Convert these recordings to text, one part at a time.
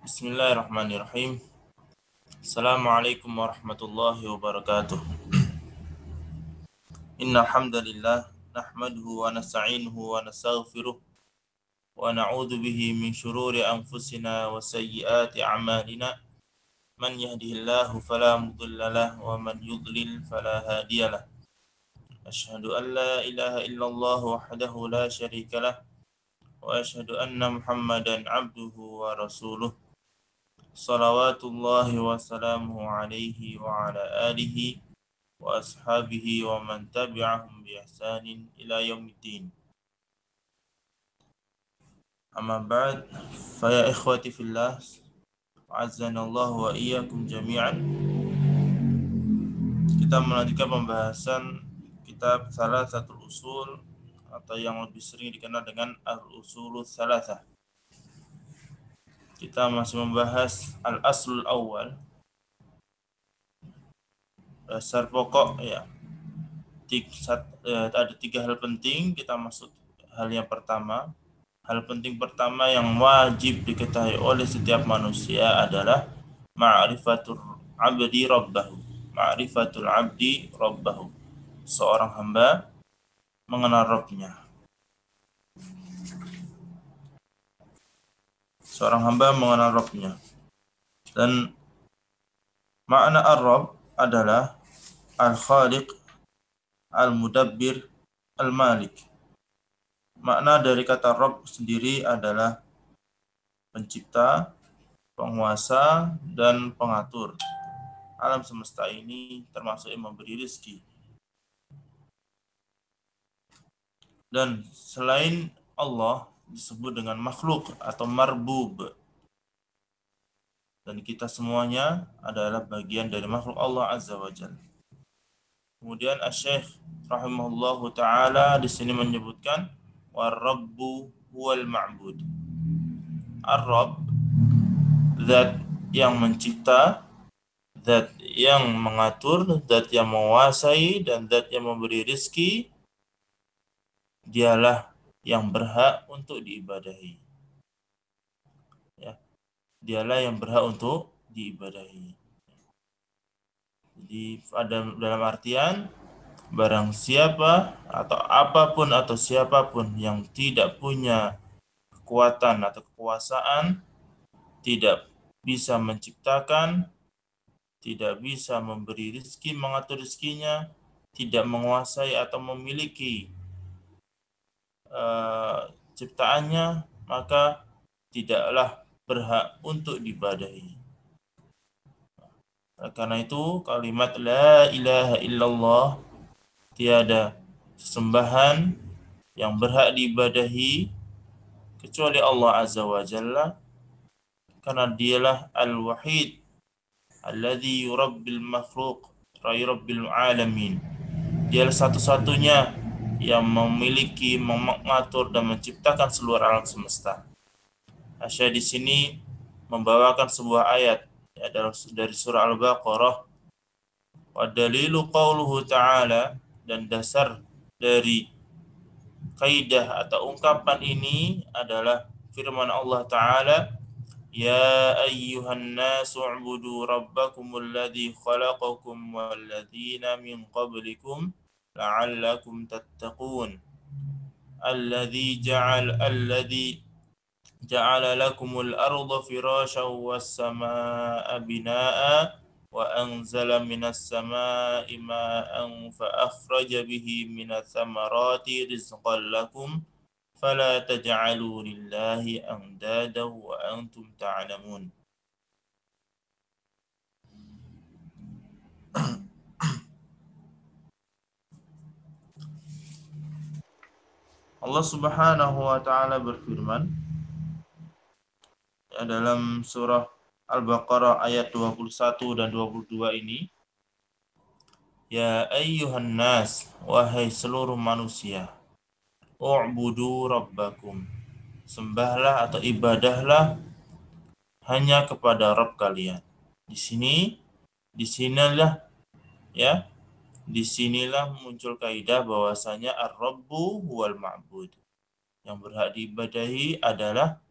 Bismillahirrahmanirrahim. Assalamualaikum warahmatullahi wabarakatuh. Innal hamdalillah nahmaduhu wa nasta'inuhu wa nastaghfiruh wa na'udzu bihi min shururi anfusina wa sayyiati a'malina. Man yahdihillahu fala mudilla lahu wa man yudlil fala hadiyalah. Asyhadu an la ilaha illallah wahdahu la syarika lah wa asyhadu anna Muhammadan 'abduhu wa rasuluh. Salawatullahi wa salamuhu alaihi wa ala alihi wa ashabihi wa man tabi'ahum bi ihsanin ila yaumiddin. Amma ba'd, fa ya ikhwati fillah, azanallahu wa iyyakum jami'an. Kita melanjutkan pembahasan kitab Salasatul Usul atau yang lebih sering dikenal dengan Al-Usulul Salasah. Kita masih membahas Al-Aslul Awal, dasar pokok ya. Ada 3 hal penting. Kita masuk hal yang pertama. Hal penting pertama yang wajib diketahui oleh setiap manusia adalah ma'rifatul abdi rabbahu. Ma'rifatul abdi rabbahu. Seorang hamba mengenal Rabbnya. Seorang hamba mengenal Rabbnya. Dan makna Ar-Rabb adalah Al-Khaliq, Al-Mudabbir, Al-Malik. Makna dari kata Rabb sendiri adalah pencipta, penguasa, dan pengatur. Alam semesta ini termasuk yang memberi rezeki. Dan selain Allah disebut dengan makhluk atau marbub. Dan kita semuanya adalah bagian dari makhluk Allah Azza wa Jalla. Kemudian Asy-Syaikh rahimahullahu taala di sini menyebutkan war-rabbu huwal ma'bud. Ar-Rabb, zat yang mencipta, zat yang mengatur, zat yang menguasai, dan zat yang memberi rezeki. Dialah yang berhak untuk diibadahi. Ya, dialah yang berhak untuk diibadahi. Jadi dalam artian barang siapa atau apapun atau siapapun yang tidak punya kekuatan atau kekuasaan, tidak bisa menciptakan, tidak bisa memberi rezeki, mengatur rezekinya, tidak menguasai atau memiliki ciptaannya, maka tidaklah berhak untuk diibadahi. Karena itu kalimat la ilaha illallah, tiada sesembahan yang berhak diibadahi kecuali Allah Azza wa Jalla, karena dialah al-wahid alladzi yurabbil makhluq yurabbil alamin. Dialah satu-satunya yang memiliki, mengatur, dan menciptakan seluruh alam semesta. Asy di sini membawakan sebuah ayat ya, dari surah Al-Baqarah. Wa dalilu qauluhu ta'ala, dan dasar dari kaidah atau ungkapan ini adalah firman Allah Ta'ala, ya ayyuhan nasu u'budu rabbakumul ladzi khalaqakum wal ladzina min qablikum la'allakum tattaqun alladzi ja'ala lakumul arda firasyan was samaa'a binaa'a wa anzala minas samaa'i maa'an fa akhraja bihi minats thamarati rizqan lakum fala taj'alu lillahi andadan wa antum ta'lamun. Allah Subhanahu wa taala berfirman ya, dalam surah Al-Baqarah ayat 21 dan 22 ini, ya ayyuhan nas, wahai seluruh manusia, u'budu rabbakum, sembahlah atau ibadahlah hanya kepada Rabb kalian. Disinilah muncul kaidah bahwasanya ar-rabbu huwal ma'bud. Yang berhak diibadahi adalah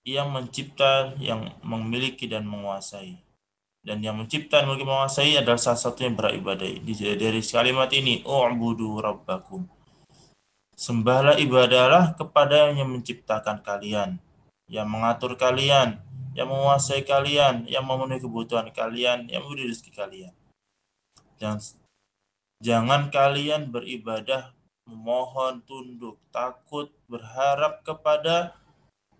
yang mencipta, yang memiliki dan menguasai. Dan yang mencipta dan memiliki menguasai adalah salah satu yang beribadah. Dari kalimat ini, u'budu rabbakum. Sembahlah, ibadahlah kepada yang menciptakan kalian, yang mengatur kalian, yang menguasai kalian, yang memenuhi kebutuhan kalian, yang memberi rezeki kalian. Dan jangan kalian beribadah, memohon, tunduk, takut, berharap kepada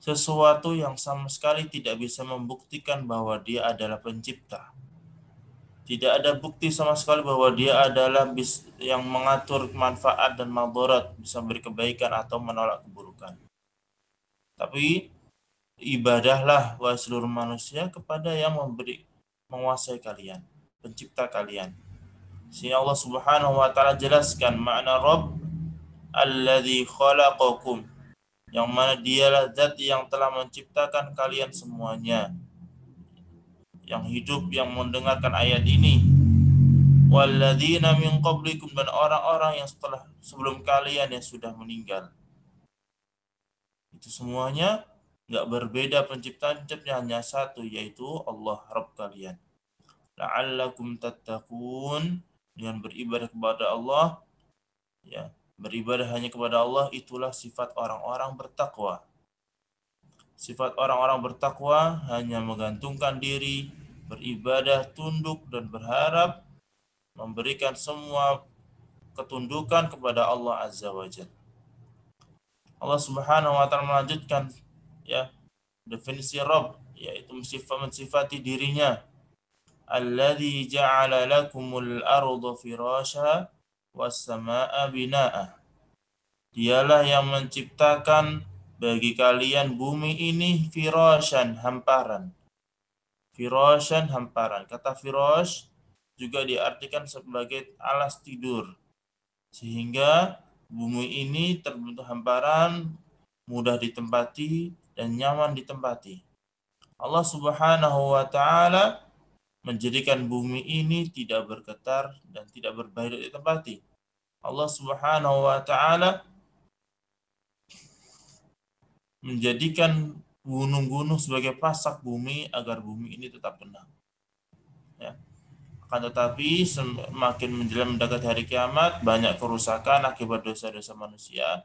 sesuatu yang sama sekali tidak bisa membuktikan bahwa dia adalah pencipta. Tidak ada bukti sama sekali bahwa dia adalah yang mengatur manfaat dan madarat, bisa beri kebaikan atau menolak keburukan. Tapi ibadahlah wahai seluruh manusia kepada yang menguasai kalian, pencipta kalian. Sehingga Allah Subhanahu wa taala jelaskan makna Rabb alladzi khalaqakum, yang mana dialah zat yang telah menciptakan kalian semuanya, yang hidup, yang mendengarkan ayat ini. Walladzina min qablikum, dan orang-orang yang sebelum kalian yang sudah meninggal. Itu semuanya nggak berbeda penciptanya, hanya satu, yaitu Allah Rabb kalian. La'allakum tattaqun, dengan beribadah kepada Allah, ya, beribadah hanya kepada Allah, itulah sifat orang-orang bertakwa. Sifat orang-orang bertakwa hanya menggantungkan diri, beribadah, tunduk, dan berharap memberikan semua ketundukan kepada Allah Azza wa Jalla. Allah Subhanahu wa taala melanjutkan, ya, definisi Rabb, yaitu mensifati dirinya. Alladzi ja'ala lakumul arda firasha was samaa'a binaa'a. Dialah yang menciptakan bagi kalian bumi ini firashan, hamparan. Firashan, hamparan. Kata firash juga diartikan sebagai alas tidur. Sehingga bumi ini terbentuk hamparan, mudah ditempati dan nyaman ditempati. Allah Subhanahu wa taala menjadikan bumi ini tidak bergetar dan tidak berbahaya ditempati. Allah Subhanahu wa taala menjadikan gunung-gunung sebagai pasak bumi agar bumi ini tetap tenang. Ya. Akan tetapi semakin menjelang mendekati hari kiamat, banyak kerusakan akibat dosa-dosa manusia.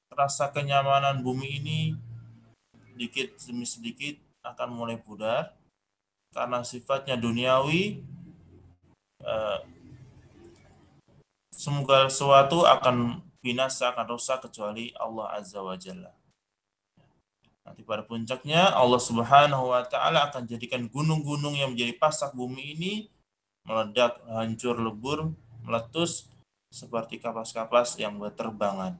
Rasa kenyamanan bumi ini sedikit demi sedikit akan mulai pudar karena sifatnya duniawi. Semoga sesuatu akan binasa, akan rusak kecuali Allah Azza wa Jalla. Nanti pada puncaknya Allah Subhanahu wa taala akan jadikan gunung-gunung yang menjadi pasak bumi ini meledak, hancur lebur, meletus seperti kapas-kapas yang berterbangan.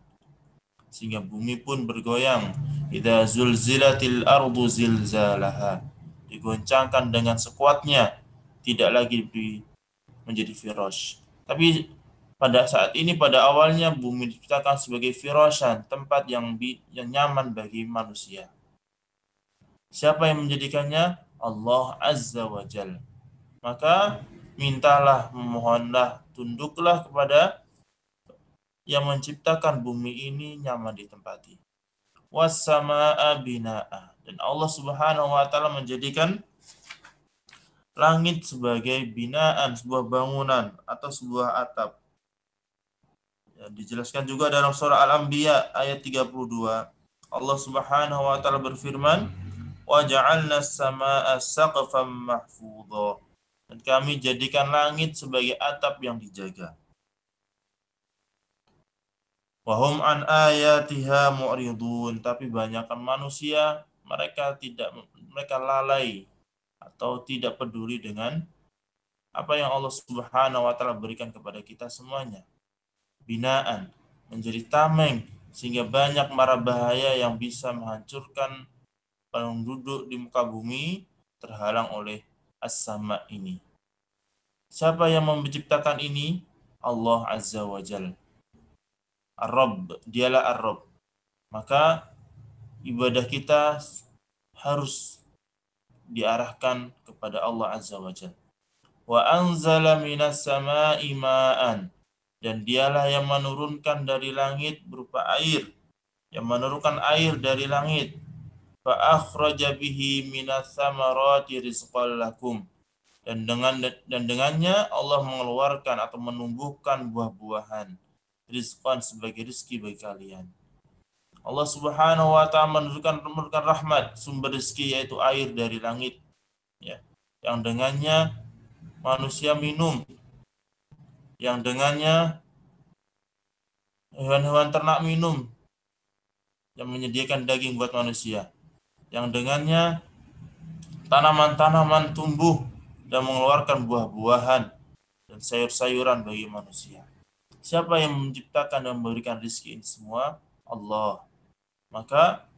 Sehingga bumi pun bergoyang. Idza zulzilatil ardu zilzalaha. Digoncangkan dengan sekuatnya, tidak lagi menjadi firash. Tapi pada saat ini, pada awalnya bumi diciptakan sebagai firashan, tempat yang nyaman bagi manusia. Siapa yang menjadikannya? Allah Azza wa Jalla. Maka mintalah, memohonlah, tunduklah kepada yang menciptakan bumi ini nyaman ditempati. Was-samaa'a binaa'a. Dan Allah Subhanahu wa taala menjadikan langit sebagai binaan, sebuah bangunan atau sebuah atap. Ya, dijelaskan juga dalam surah Al-Anbiya ayat 32. Allah Subhanahu wa taala berfirman, "Wa ja'alna as-samaa'a saqfan mahfudha." Dan kami jadikan langit sebagai atap yang dijaga. Wa hum an ayatiha mu'ridun. Tapi banyakkan manusia mereka lalai atau tidak peduli dengan apa yang Allah Subhanahu wa taala berikan kepada kita semuanya. Binaan, menjadi tameng, sehingga banyak mara bahaya yang bisa menghancurkan penduduk di muka bumi terhalang oleh as-sama ini. Siapa yang menciptakan ini? Allah Azza wa Jalla. Ar-Rabb, dialah Ar-Rabb. Maka ibadah kita harus diarahkan kepada Allah Azza wa Jalla. Wa anzala minas sama'i ma'an. Dan dialah yang menurunkan dari langit berupa air. Yang menurunkan air dari langit. fa akhraja bihi minas samarati rizqan lakum. Dan dengannya Allah mengeluarkan atau menumbuhkan buah-buahan, rizqan sebagai rezeki bagi kalian. Allah Subhanahu wa taala menurunkan rahmat, sumber rezeki yaitu air dari langit, ya. Yang dengannya manusia minum, yang dengannya hewan-hewan ternak minum, yang menyediakan daging buat manusia, yang dengannya tanaman-tanaman tumbuh dan mengeluarkan buah-buahan dan sayur-sayuran bagi manusia. Siapa yang menciptakan dan memberikan rezeki ini semua? Allah. Maka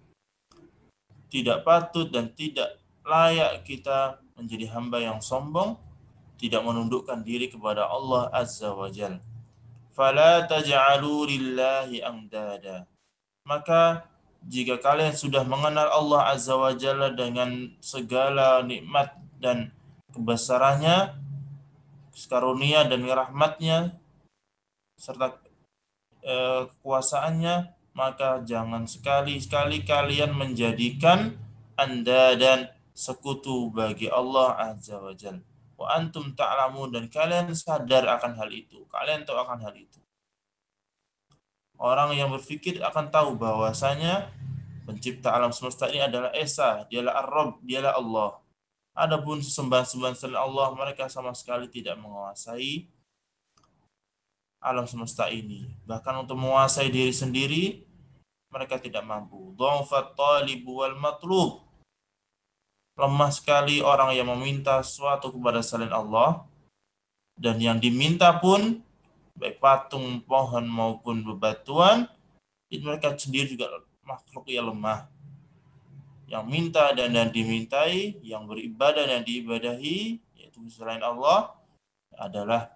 tidak patut dan tidak layak kita menjadi hamba yang sombong, tidak menundukkan diri kepada Allah Azza wa Jalla. Fala taj'alu lillahi amdada. Maka jika kalian sudah mengenal Allah Azza wa Jalla dengan segala nikmat dan kebesarannya, karunia dan rahmatnya, serta kekuasaannya, maka jangan sekali-kali kalian menjadikan anda dan sekutu bagi Allah Azza wa Jalla. Wa antum ta'lamun, dan kalian sadar akan hal itu. Kalian tahu akan hal itu. Orang yang berpikir akan tahu bahwasanya pencipta alam semesta ini adalah Esa, dialah Ar-Rabb, dialah Allah. Adapun sembahan-sembahan selain Allah, mereka sama sekali tidak menguasai alam semesta ini. Bahkan untuk menguasai diri sendiri, mereka tidak mampu. Dha'fat talibu wal matlub. Lemah sekali orang yang meminta sesuatu kepada selain Allah, dan yang diminta pun baik patung, pohon maupun bebatuan, itu mereka sendiri juga makhluk yang lemah. Yang minta dan dimintai, yang beribadah dan diibadahi, yaitu selain Allah, adalah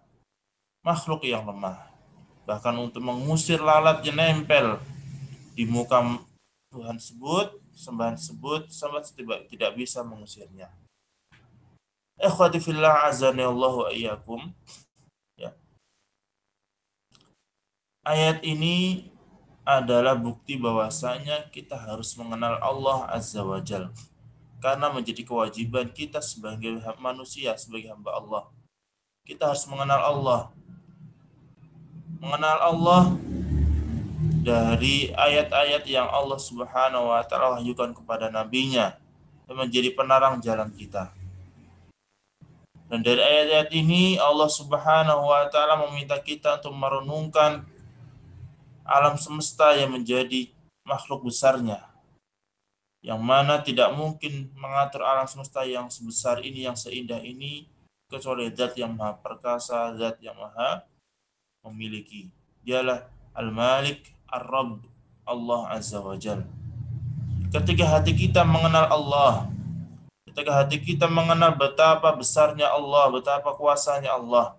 makhluk yang lemah. Bahkan untuk mengusir lalat yang nempel di muka Tuhan sebut, sembahan sebut, sama tidak bisa mengusirnya. Ikhwati fillah azani Allah wa iyyakum. Ya. Ayat ini adalah bukti bahwasanya kita harus mengenal Allah Azza wa Jalla. Karena menjadi kewajiban kita sebagai manusia, sebagai hamba Allah. Kita harus mengenal Allah. Mengenal Allah dari ayat-ayat yang Allah Subhanahu wa taala wahyukan kepada nabinya dan menjadi penerang jalan kita. Dan dari ayat-ayat ini Allah Subhanahu wa taala meminta kita untuk merenungkan alam semesta yang menjadi makhluk besarnya, yang mana tidak mungkin mengatur alam semesta yang sebesar ini, yang seindah ini, kecuali zat yang maha perkasa, zat yang maha memiliki. Dialah Al-Malik, Ar-Rabb, Allah Azza wa Jalla. Ketika hati kita mengenal Allah, ketika hati kita mengenal betapa besarnya Allah, betapa kuasanya Allah,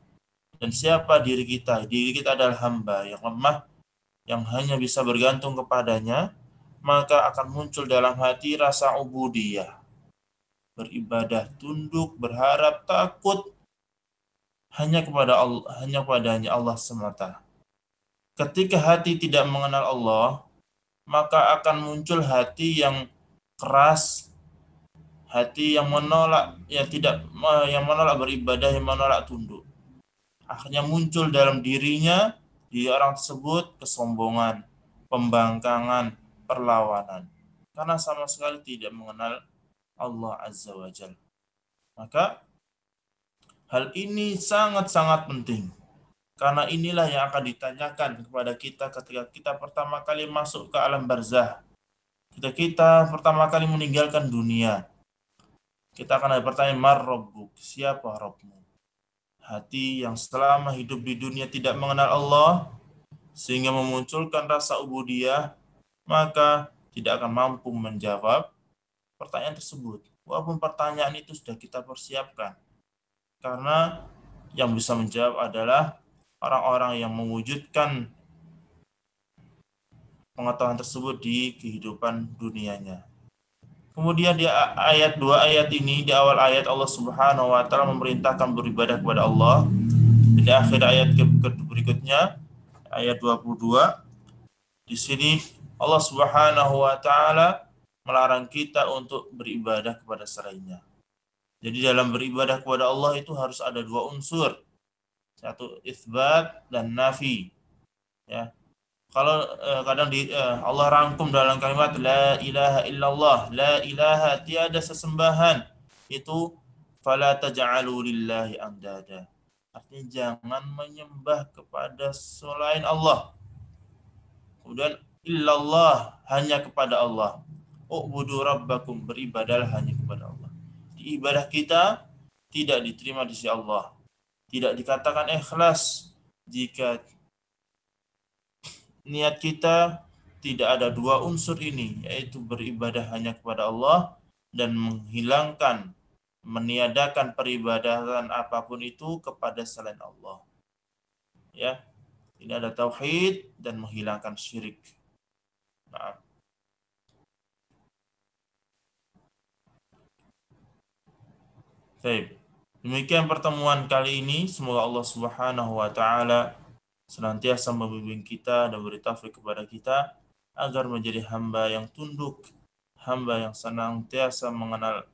dan siapa diri kita adalah hamba yang lemah, yang hanya bisa bergantung kepadanya, maka akan muncul dalam hati rasa ubudiyah, beribadah, tunduk, berharap, takut hanya kepada Allah, hanya kepadanya Allah semata. Ketika hati tidak mengenal Allah, maka akan muncul hati yang keras, hati yang menolak, yang menolak beribadah, yang menolak tunduk. Akhirnya muncul dalam dirinya, di orang tersebut, kesombongan, pembangkangan, perlawanan. Karena sama sekali tidak mengenal Allah Azza wa Jalla. Maka hal ini sangat-sangat penting. Karena inilah yang akan ditanyakan kepada kita ketika kita pertama kali masuk ke alam barzah. Ketika kita pertama kali meninggalkan dunia, kita akan ada pertanyaan, Mar Rabbuk, siapa Rabbmu? Hati yang selama hidup di dunia tidak mengenal Allah, sehingga memunculkan rasa ubudiyah, maka tidak akan mampu menjawab pertanyaan tersebut. Walaupun pertanyaan itu sudah kita persiapkan. Karena yang bisa menjawab adalah orang-orang yang mewujudkan pengetahuan tersebut di kehidupan dunianya. Kemudian di ayat ini, di awal ayat Allah Subhanahu wa taala memerintahkan beribadah kepada Allah. Di akhir ayat berikutnya, ayat 22, di sini Allah Subhanahu wa taala melarang kita untuk beribadah kepada selainnya. Jadi dalam beribadah kepada Allah itu harus ada dua unsur. Satu isbat dan nafi. Ya. Kalau kadang Allah rangkum dalam kalimat la ilaha illallah, la ilaha tiada sesembahan, itu fala taj'alu lillahi andada. Artinya jangan menyembah kepada selain Allah. Kemudian illallah, hanya kepada Allah. U'budu rabbakum, beribadahlah hanya kepada Allah. Di ibadah kita tidak diterima di sisi Allah. Tidak dikatakan ikhlas jika niat kita tidak ada dua unsur ini, yaitu beribadah hanya kepada Allah dan menghilangkan, meniadakan peribadatan apapun itu kepada selain Allah. Ya, ini ada tauhid dan menghilangkan syirik. Nah. Baik. Demikian pertemuan kali ini. Semoga Allah Subhanahu wa taala senantiasa membimbing kita dan beri taufik kepada kita agar menjadi hamba yang tunduk, hamba yang senantiasa mengenal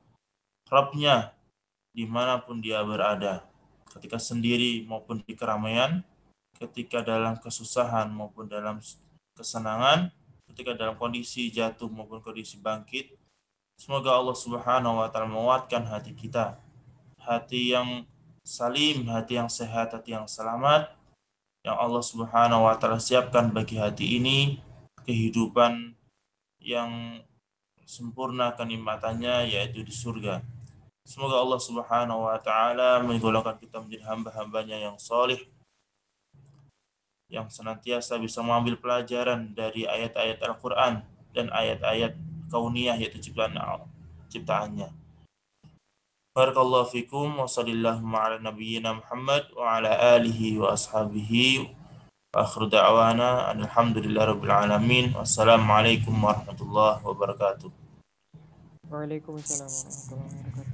Rabb-Nya dimanapun dia berada, ketika sendiri maupun di keramaian, ketika dalam kesusahan maupun dalam kesenangan, ketika dalam kondisi jatuh maupun kondisi bangkit. Semoga Allah Subhanahu wa taala menguatkan hati kita, hati yang salim, hati yang sehat, hati yang selamat, yang Allah Subhanahu wa taala siapkan bagi hati ini kehidupan yang sempurna kenikmatannya, yaitu di surga. Semoga Allah Subhanahu wa taala menggolongkan kita menjadi hamba-hambanya yang saleh, yang senantiasa bisa mengambil pelajaran dari ayat-ayat Al-Qur'an dan ayat-ayat kauniyah, yaitu ciptaannya. Barakallahu fikum wa sallallahu ala nabiyyina Muhammad wa ala alihi wa ashabihi wa akhiru da'wana alhamdulillahi rabbil alamin. Wassalamualaikum warahmatullahi wabarakatuh. Waalaikumsalam warahmatullahi wabarakatuh.